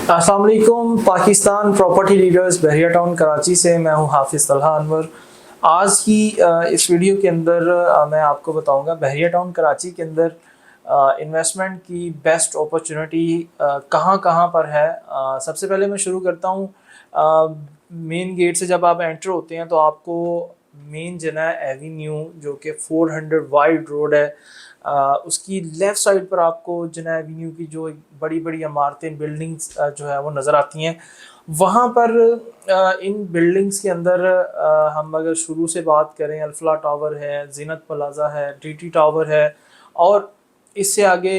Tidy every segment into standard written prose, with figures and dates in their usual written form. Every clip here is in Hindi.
अस्सलाम वालेकुम। पाकिस्तान प्रॉपर्टी लीडर्स बहरिया टाउन कराची से मैं हूं हाफिज़ तलहा अनवर। आज की इस वीडियो के अंदर मैं आपको बताऊंगा बहरिया टाउन कराची के अंदर इन्वेस्टमेंट की बेस्ट अपॉर्चुनिटी कहां कहां पर है। सबसे पहले मैं शुरू करता हूं मेन गेट से। जब आप एंटर होते हैं तो आपको मेन जना एवेन्यू जो कि 400 वाइड रोड है, उसकी लेफ़्ट साइड पर आपको जना एवेन्यू की जो बड़ी बड़ी इमारतें बिल्डिंग्स जो है वो नज़र आती हैं। वहाँ पर इन बिल्डिंग्स के अंदर हम अगर शुरू से बात करें, अल्फला टावर है, जीनत प्लाजा है, टीटी टावर है, और इससे आगे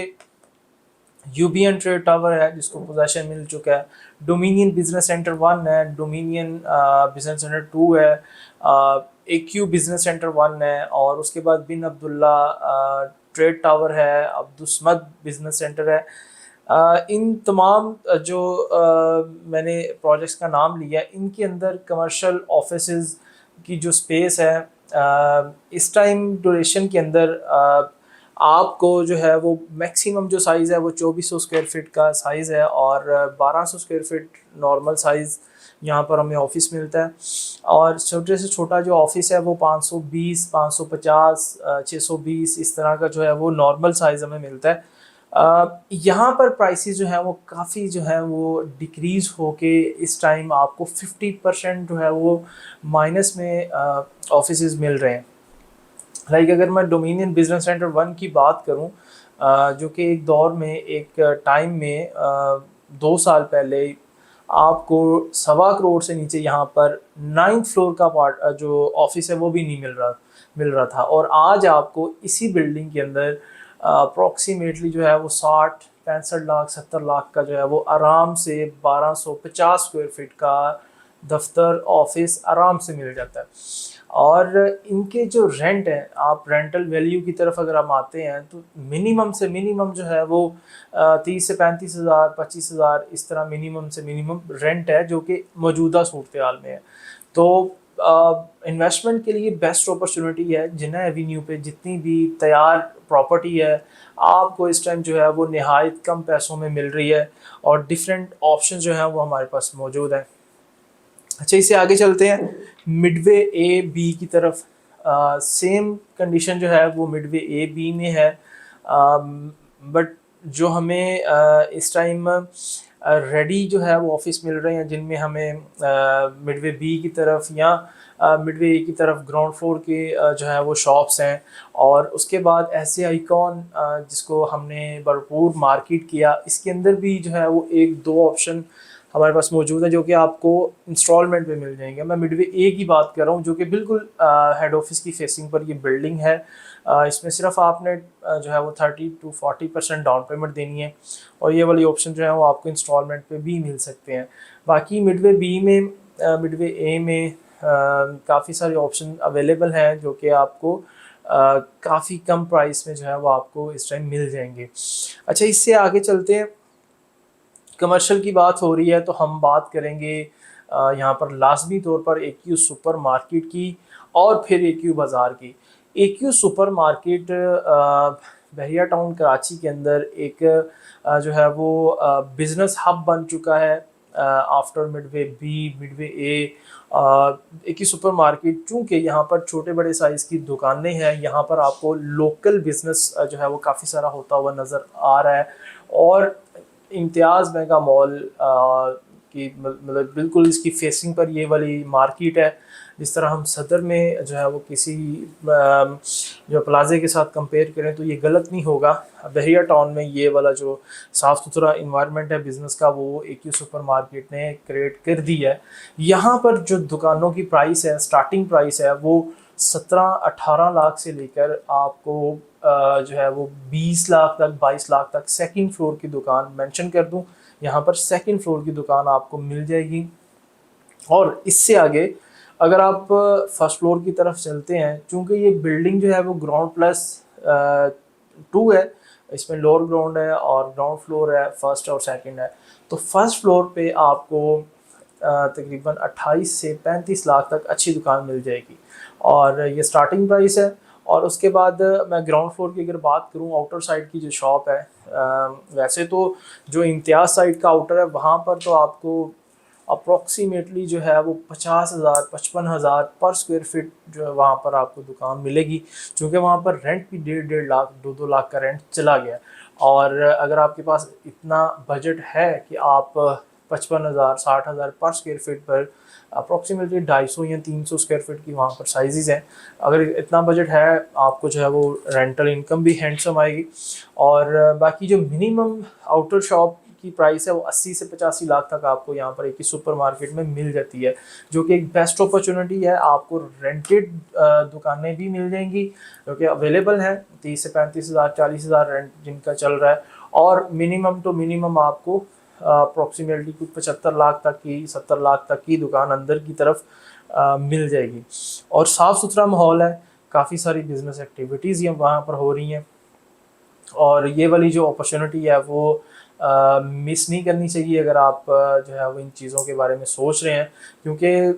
यूबीएन ट्रेड टावर है जिसको पोजेशन मिल चुका है। डोमिनियन बिजनेस सेंटर 1 है, डोमिनियन बिजनेस सेंटर 2 है, एक्यू बिजनेस सेंटर 1 है, और उसके बाद बिन अब्दुल्ला ट्रेड टावर है, अब्दुस्मद बिजनेस सेंटर है। इन तमाम जो मैंने प्रोजेक्ट्स का नाम लिया, इनके अंदर कमर्शियल ऑफिसेज की जो स्पेस है इस टाइम ड्यूरेशन के अंदर आपको जो है वो मैक्सिमम जो साइज़ है वो 2400 स्क्वायर फीट का साइज़ है, और 1200 स्क्वायर फीट नॉर्मल साइज़ यहाँ पर हमें ऑफिस मिलता है। और छोटे से छोटा जो ऑफिस है वो 520, 550, 620 इस तरह का जो है वो नॉर्मल साइज़ हमें मिलता है। यहाँ पर प्राइसेस जो है वो काफ़ी जो है वो डिक्रीज़ होके इस टाइम आपको 50% जो है वो माइनस में ऑफिसेज मिल रहे हैं। लाइक अगर मैं डोमिनियन बिजनेस सेंटर 1 की बात करूं, जो कि एक दौर में एक टाइम में 2 साल पहले आपको 1.25 करोड़ से नीचे यहाँ पर 9th फ्लोर का पार्ट जो ऑफिस है वो भी नहीं मिल रहा था। और आज आपको इसी बिल्डिंग के अंदर अप्रॉक्सीमेटली जो है वो 60, 65 लाख, 70 लाख का जो है वो आराम से 1250 स्क्वायर फीट का दफ्तर ऑफिस आराम से मिल जाता है। और इनके जो रेंट है, आप रेंटल वैल्यू की तरफ अगर हम आते हैं तो मिनिमम से मिनिमम जो है वो 30 से 35 हज़ार, 25 हज़ार इस तरह मिनिमम से मिनिमम रेंट है जो कि मौजूदा सूरत हाल में है। तो इन्वेस्टमेंट के लिए बेस्ट अपॉर्चुनिटी है। जिन्ना एवेन्यू पे जितनी भी तैयार प्रॉपर्टी है आपको इस टाइम जो है वो नहायत कम पैसों में मिल रही है, और डिफरेंट ऑप्शन जो है वो हमारे पास मौजूद है। अच्छा, इससे आगे चलते हैं मिडवे ए बी की तरफ। सेम कंडीशन जो है वो मिडवे ए बी में है, बट जो हमें इस टाइम रेडी जो है वो ऑफिस मिल रहे हैं जिनमें हमें मिडवे बी की तरफ या मिडवे ए की तरफ ग्राउंड फ्लोर के जो है वो शॉप्स हैं। और उसके बाद ऐसे आइकॉन जिसको हमने भरपूर मार्केट किया, इसके अंदर भी जो है वो एक दो ऑप्शन हमारे पास मौजूद है जो कि आपको इंस्टॉलमेंट पे मिल जाएंगे। मैं मिडवे ए की बात कर रहा हूँ जो कि बिल्कुल हेड ऑफिस की फेसिंग पर ये बिल्डिंग है। इसमें सिर्फ आपने जो है वो 30 to 40% डाउन पेमेंट देनी है, और ये वाली ऑप्शन जो है वो आपको इंस्टॉलमेंट पे भी मिल सकते हैं। बाकी मिडवे बी में, मिडवे ए में काफ़ी सारे ऑप्शन अवेलेबल हैं जो कि आपको काफ़ी कम प्राइस में जो है वो आपको इस टाइम मिल जाएंगे। अच्छा, इससे आगे चलते हैं। कमर्शियल की बात हो रही है तो हम बात करेंगे यहाँ पर लाजमी तौर पर एक्यू सुपर मार्केट की और फिर एक्यू बाज़ार की। एक्यू सुपर मार्केट बहरिया टाउन कराची के अंदर एक जो है वो बिज़नेस हब बन चुका है आफ्टर मिडवे बी, मिडवे ए। एक्यू सुपर मार्केट चूँकि यहाँ पर छोटे बड़े साइज़ की दुकानें हैं, यहाँ पर आपको लोकल बिज़नेस जो है वो काफ़ी सारा होता हुआ नज़र आ रहा है। और इम्तियाज़ मेगा मॉल की मतलब बिल्कुल इसकी फेसिंग पर ये वाली मार्केट है। जिस तरह हम सदर में जो है वो किसी जो प्लाजे के साथ कंपेयर करें तो ये गलत नहीं होगा। बहरिया टाउन में ये वाला जो साफ़ सुथरा इन्वायरमेंट है बिज़नेस का वो एक्यू सुपर मार्केट ने क्रिएट कर दी है। यहाँ पर जो दुकानों की प्राइस है, स्टार्टिंग प्राइस है वो 17-18 लाख से लेकर आपको जो है वो 20 लाख तक, 22 लाख तक सेकंड फ्लोर की दुकान मेंशन कर दूं, यहाँ पर सेकंड फ्लोर की दुकान आपको मिल जाएगी। और इससे आगे अगर आप फर्स्ट फ्लोर की तरफ चलते हैं, चूँकि ये बिल्डिंग जो है वो ग्राउंड प्लस 2 है, इसमें लोअर ग्राउंड है और ग्राउंड फ्लोर है, फर्स्ट और सेकंड है। तो फर्स्ट फ्लोर पे आपको तकरीबन 28 से 35 लाख तक अच्छी दुकान मिल जाएगी, और ये स्टार्टिंग प्राइस है। और उसके बाद मैं ग्राउंड फ्लोर की अगर बात करूँ, आउटर साइड की जो शॉप है, वैसे तो जो इम्तियाज़ साइड का आउटर है वहाँ पर तो आपको अप्रॉक्सीमेटली जो है वो 50,000 55,000 पर स्क्वायर फीट जो है वहाँ पर आपको दुकान मिलेगी, क्योंकि वहाँ पर रेंट भी 1.5 लाख 2 लाख का रेंट चला गया। और अगर आपके पास इतना बजट है कि आप 55,000 60,000 पर स्क्वायर फीट पर अप्रॉक्सीमेटली 250 या 300 स्क्वायर फीट की वहाँ पर साइजेस हैं, अगर इतना बजट है आपको जो है वो रेंटल इनकम भी हैंडसम आएगी। और बाकी जो मिनिमम आउटर शॉप की प्राइस है वो 80 से 85 लाख तक आपको यहाँ पर एक ही सुपर मार्केट में मिल जाती है, जो कि एक बेस्ट अपॉर्चुनिटी है। आपको रेंटेड दुकानें भी मिल जाएंगी जो कि अवेलेबल है, 30 से 35,000 40,000 रेंट जिनका चल रहा है। और मिनिमम तो मिनिमम आपको अप्रॉक्सीमेटली कुछ 75 लाख तक की 70 लाख तक की दुकान अंदर की तरफ मिल जाएगी। और साफ़ सुथरा माहौल है, काफ़ी सारी बिजनेस एक्टिविटीज़ वहाँ पर हो रही हैं, और ये वाली जो अपॉर्चुनिटी है वो मिस नहीं करनी चाहिए अगर आप जो है वो इन चीज़ों के बारे में सोच रहे हैं, क्योंकि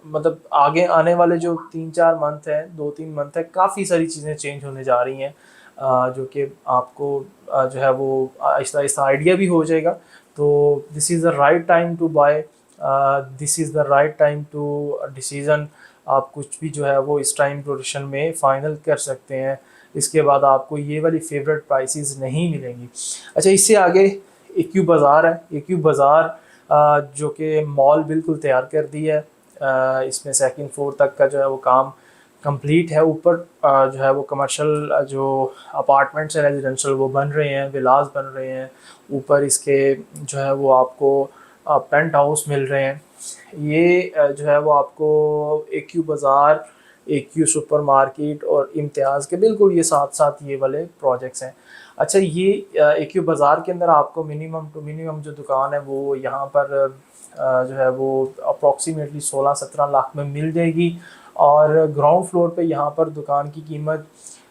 मतलब आगे आने वाले जो 3-4 मंथ है 2-3 मंथ है, काफ़ी सारी चीज़ें चेंज होने जा रही हैं, जो कि आपको जो है वो आहिस्ता आहिस्ता आइडिया भी हो जाएगा। तो this is the right time to buy, this is the right time to decision. आप कुछ भी जो है वो इस टाइम प्रोडक्शन में फ़ाइनल कर सकते हैं, इसके बाद आपको ये वाली फेवरेट प्राइसेस नहीं मिलेंगी। अच्छा, इससे आगे एक्यू बाज़ार है। एक्यू बाज़ार जो कि मॉल बिल्कुल तैयार कर दी है, इसमें सेकंड फ्लोर तक का जो है वो काम कंप्लीट है। ऊपर जो है वो कमर्शियल जो अपार्टमेंट्स हैं रेजिडेंशियल वो बन रहे हैं, विलास बन रहे हैं। ऊपर इसके जो है वो आपको पेंट हाउस मिल रहे हैं। ये जो है वो आपको एक्यू बाज़ार, एक्यू सुपर मार्केट और इम्तियाज़ के बिल्कुल ये साथ साथ ये वाले प्रोजेक्ट्स हैं। अच्छा, ये एक्यू बाज़ार के अंदर आपको मिनिमम टू मिनिमम जो दुकान है वो यहाँ पर जो है वो अप्रॉक्सीमेटली 16-17 लाख में मिल जाएगी। और ग्राउंड फ्लोर पे यहाँ पर दुकान की कीमत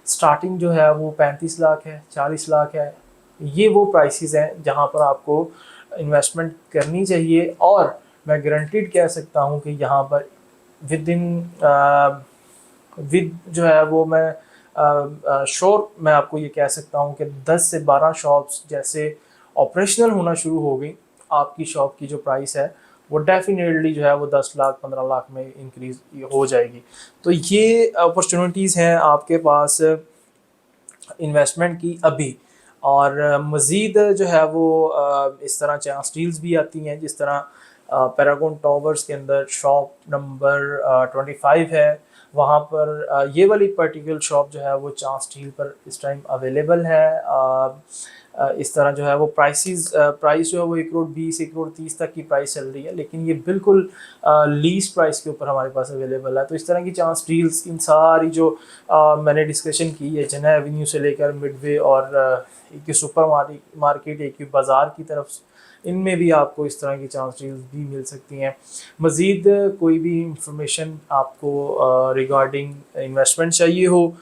स्टार्टिंग जो है वो 35 लाख है, 40 लाख है। ये वो प्राइसेस हैं जहाँ पर आपको इन्वेस्टमेंट करनी चाहिए, और मैं गारंटीड कह सकता हूँ कि यहाँ पर विद इन विद जो है वो मैं श्योर मैं आपको ये कह सकता हूँ कि 10 से 12 शॉप्स जैसे ऑपरेशनल होना शुरू हो गई, आपकी शॉप की जो प्राइस है वो डेफिनेटली जो है वो 10 लाख 15 लाख में इंक्रीज हो जाएगी। तो ये अपॉर्चुनिटीज़ हैं आपके पास इन्वेस्टमेंट की अभी। और मज़ीद जो है वो इस तरह चांस डील्स भी आती हैं, जिस तरह पैरागॉन टावर्स के अंदर शॉप नंबर 25 है, वहाँ पर ये वाली पर्टिकुलर शॉप जो है वो चांस डील पर इस टाइम अवेलेबल है। इस तरह जो है वो प्राइस जो है वो 1,20,00,000 1,30,00,000 तक की प्राइस चल रही है, लेकिन ये बिल्कुल लीस्ट प्राइस के ऊपर हमारे पास अवेलेबल है। तो इस तरह की चांस डील्स इन सारी जो मैंने डिस्कशन की है, जना एवेन्यू से लेकर मिडवे और एक सुपर मार्केट एक बाज़ार की तरफ, इनमें भी आपको इस तरह की चांस डील्स भी मिल सकती हैं। मज़ीद कोई भी इंफॉर्मेशन आपको रिगार्डिंग इन्वेस्टमेंट चाहिए हो,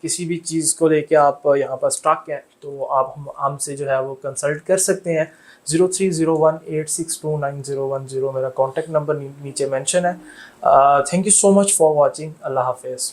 किसी भी चीज़ को लेके आप यहाँ पर स्टक हैं, तो आप हमसे जो है वो कंसल्ट कर सकते हैं। 030186291010 मेरा कॉन्टैक्ट नंबर नीचे मेंशन है। Thank you so much for watching. अल्लाह हाफिज़।